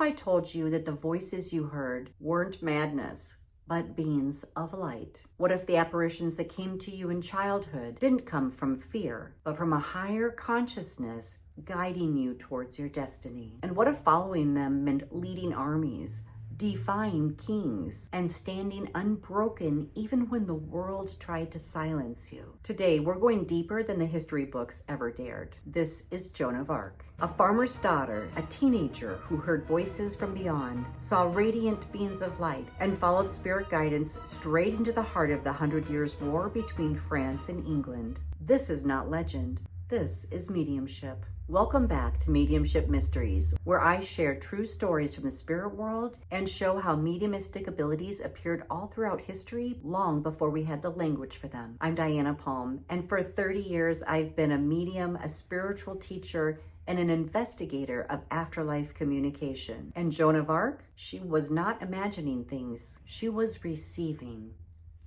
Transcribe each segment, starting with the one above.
I told you that the voices you heard weren't madness, but beings of light? What if the apparitions that came to you in childhood didn't come from fear, but from a higher consciousness guiding you towards your destiny? And what if following them meant leading armies, defying kings, and standing unbroken even when the world tried to silence you? Today, we're going deeper than the history books ever dared. This is Joan of Arc, a farmer's daughter, a teenager who heard voices from beyond, saw radiant beams of light, and followed spirit guidance straight into the heart of the 100 Years' War between France and England. This is not legend. This is mediumship. Welcome back to Mediumship Mysteries, where I share true stories from the spirit world and show how mediumistic abilities appeared all throughout history long before we had the language for them. I'm Diana Palm, and for 30 years I've been a medium, a spiritual teacher, and an investigator of afterlife communication. And Joan of Arc, she was not imagining things, she was receiving.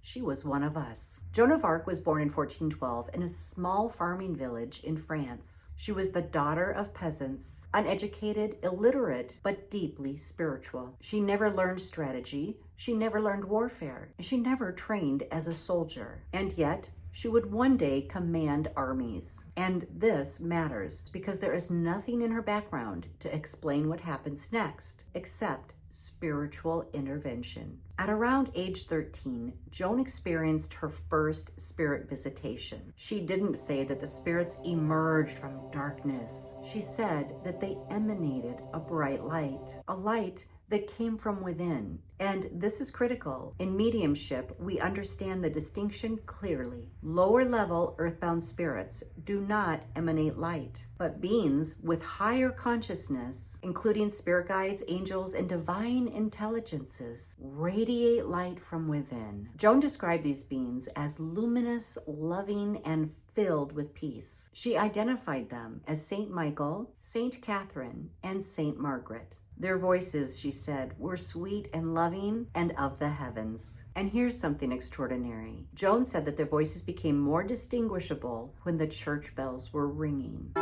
She was one of us. Joan of Arc was born in 1412 in a small farming village in France. She was the daughter of peasants, uneducated, illiterate, but deeply spiritual. She never learned strategy. She never learned warfare. She never trained as a soldier. And yet, she would one day command armies. And this matters because there is nothing in her background to explain what happens next, except spiritual intervention. At around age 13, Joan experienced her first spirit visitation. She didn't say that the spirits emerged from darkness. She said that they emanated a bright light, a light that came from within. And this is critical. In mediumship, we understand the distinction clearly. Lower level earthbound spirits do not emanate light, but beings with higher consciousness, including spirit guides, angels, and divine intelligences, radiate light from within. Joan described these beings as luminous, loving, and filled with peace. She identified them as Saint Michael, Saint Catherine, and Saint Margaret. Their voices, she said, were sweet and loving and of the heavens. And here's something extraordinary. Joan said that their voices became more distinguishable when the church bells were ringing.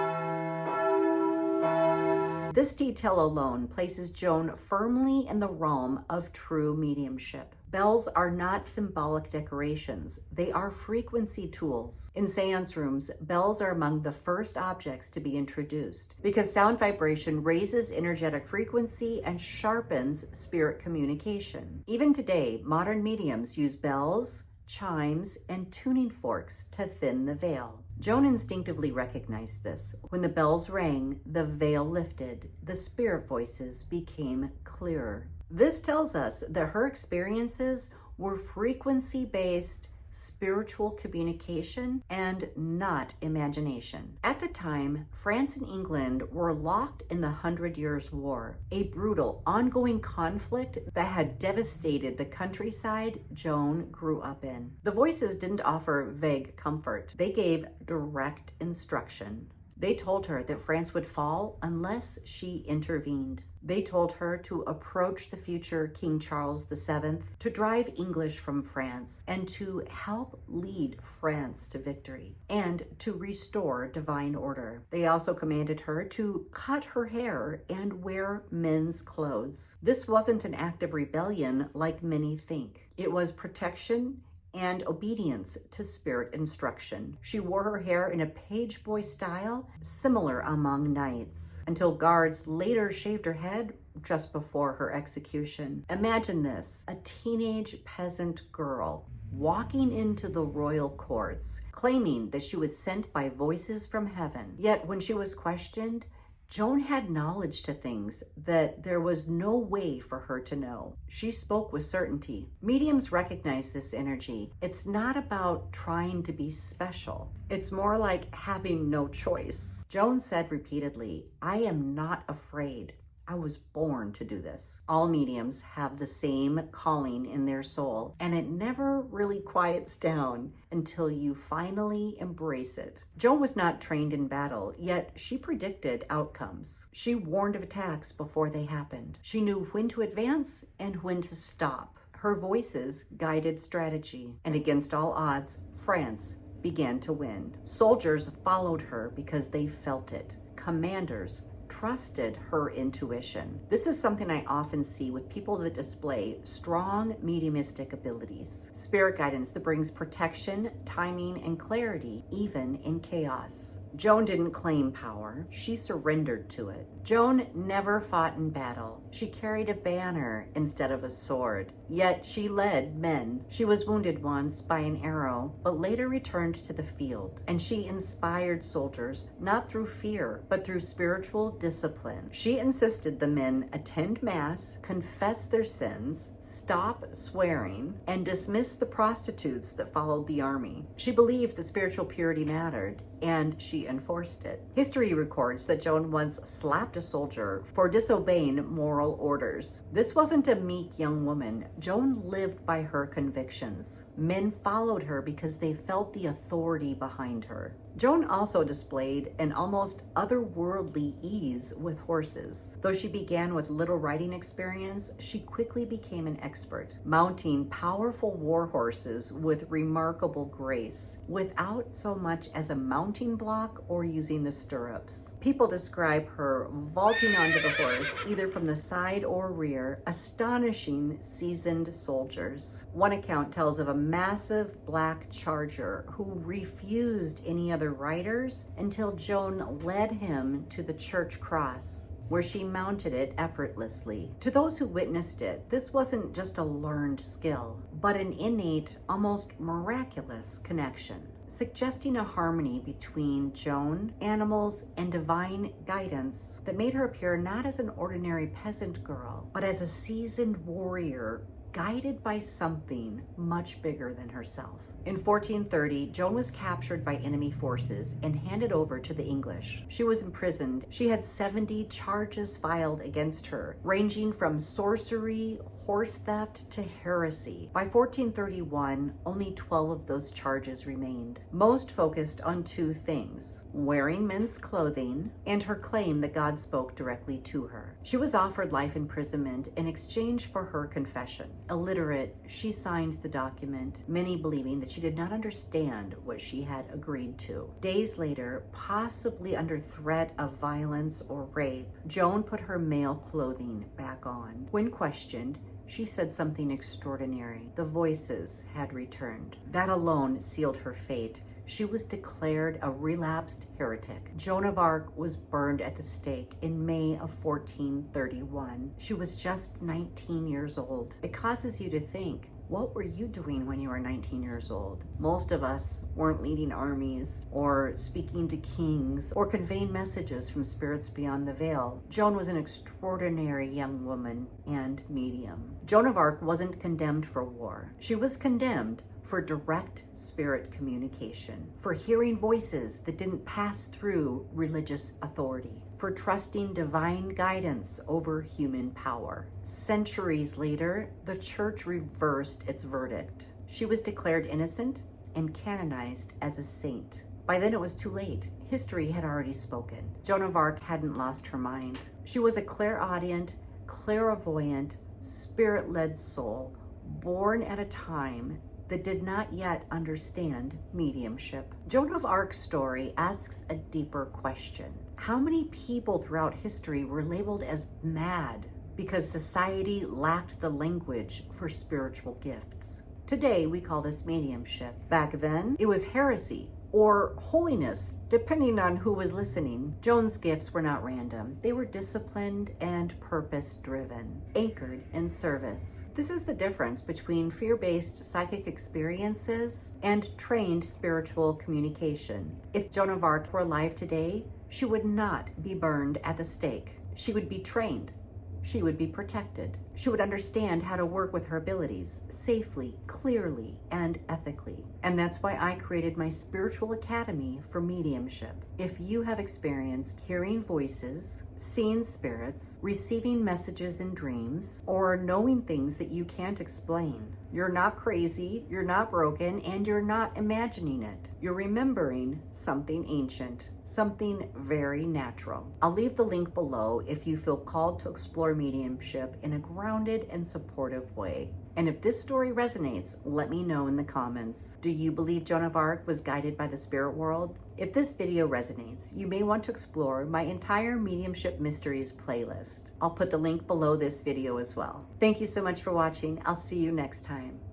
This detail alone places Joan firmly in the realm of true mediumship. Bells are not symbolic decorations. They are frequency tools. In seance rooms, bells are among the first objects to be introduced because sound vibration raises energetic frequency and sharpens spirit communication. Even today, modern mediums use bells, chimes, and tuning forks to thin the veil. Joan instinctively recognized this. When the bells rang, the veil lifted. The spirit voices became clearer. This tells us that her experiences were frequency-based spiritual communication and not imagination. At the time, France and England were locked in the 100 Years' War, a brutal, ongoing conflict that had devastated the countryside Joan grew up in. The voices didn't offer vague comfort. They gave direct instruction. They told her that France would fall unless she intervened. They told her to approach the future King Charles VII, to drive English from France, and to help lead France to victory, and to restore divine order. They also commanded her to cut her hair and wear men's clothes. This wasn't an act of rebellion like many think. It was protection and obedience to spirit instruction. She wore her hair in a page boy style, similar among knights, until guards later shaved her head just before her execution. Imagine this, a teenage peasant girl walking into the royal courts, claiming that she was sent by voices from heaven. Yet when she was questioned, Joan had knowledge to things that there was no way for her to know. She spoke with certainty. Mediums recognize this energy. It's not about trying to be special. It's more like having no choice. Joan said repeatedly, "I am not afraid. I was born to do this." All mediums have the same calling in their soul, and it never really quiets down until you finally embrace it. Joan was not trained in battle, yet she predicted outcomes. She warned of attacks before they happened. She knew when to advance and when to stop. Her voices guided strategy, and against all odds, France began to win. Soldiers followed her because they felt it. Commanders trusted her intuition. This is something I often see with people that display strong mediumistic abilities. Spirit guidance that brings protection, timing, and clarity, even in chaos. Joan didn't claim power, she surrendered to it. Joan never fought in battle. She carried a banner instead of a sword. Yet she led men. She was wounded once by an arrow, but later returned to the field. And she inspired soldiers, not through fear, but through spiritual discipline. She insisted the men attend mass, confess their sins, stop swearing, and dismiss the prostitutes that followed the army. She believed that spiritual purity mattered, and she enforced it. History records that Joan once slapped a soldier for disobeying moral orders. This wasn't a meek young woman. Joan lived by her convictions. Men followed her because they felt the authority behind her. Joan also displayed an almost otherworldly ease with horses. Though she began with little riding experience, she quickly became an expert, mounting powerful war horses with remarkable grace, without so much as a mounting block or using the stirrups. People describe her vaulting onto the horse, either from the side or rear, astonishing seasoned soldiers. One account tells of a massive black charger who refused any other riders until Joan led him to the church cross, where she mounted it effortlessly. To those who witnessed it, this wasn't just a learned skill, but an innate, almost miraculous connection, suggesting a harmony between Joan, animals, and divine guidance that made her appear not as an ordinary peasant girl, but as a seasoned warrior guided by something much bigger than herself. In 1430, Joan was captured by enemy forces and handed over to the English. She was imprisoned. She had 70 charges filed against her, ranging from sorcery, horse theft, to heresy. By 1431, only 12 of those charges remained. Most focused on two things: wearing men's clothing and her claim that God spoke directly to her. She was offered life imprisonment in exchange for her confession. Illiterate, she signed the document, many believing that she did not understand what she had agreed to. Days later, possibly under threat of violence or rape, Joan put her male clothing back on. When questioned, she said something extraordinary. The voices had returned. That alone sealed her fate. She was declared a relapsed heretic. Joan of Arc was burned at the stake in May of 1431. She was just 19 years old. It causes you to think, what were you doing when you were 19 years old? Most of us weren't leading armies or speaking to kings or conveying messages from spirits beyond the veil. Joan was an extraordinary young woman and medium. Joan of Arc wasn't condemned for war. She was condemned for direct spirit communication, for hearing voices that didn't pass through religious authority, for trusting divine guidance over human power. Centuries later, the church reversed its verdict. She was declared innocent and canonized as a saint. By then it was too late. History had already spoken. Joan of Arc hadn't lost her mind. She was a clairaudient, clairvoyant, spirit-led soul, born at a time that did not yet understand mediumship. Joan of Arc's story asks a deeper question. How many people throughout history were labeled as mad because society lacked the language for spiritual gifts? Today, we call this mediumship. Back then, it was heresy or holiness, depending on who was listening. Joan's gifts were not random. They were disciplined and purpose-driven, anchored in service. This is the difference between fear-based psychic experiences and trained spiritual communication. If Joan of Arc were alive today, she would not be burned at the stake. She would be trained. She would be protected. She would understand how to work with her abilities safely, clearly, and ethically. And that's why I created my spiritual academy for mediumship. If you have experienced hearing voices, seeing spirits, receiving messages in dreams, or knowing things that you can't explain, you're not crazy, you're not broken, and you're not imagining it. You're remembering something ancient, something very natural. I'll leave the link below if you feel called to explore mediumship in a grounded and supportive way. And if this story resonates, let me know in the comments. Do you believe Joan of Arc was guided by the spirit world? If this video resonates, you may want to explore my entire Mediumship Mysteries playlist. I'll put the link below this video as well. Thank you so much for watching. I'll see you next time.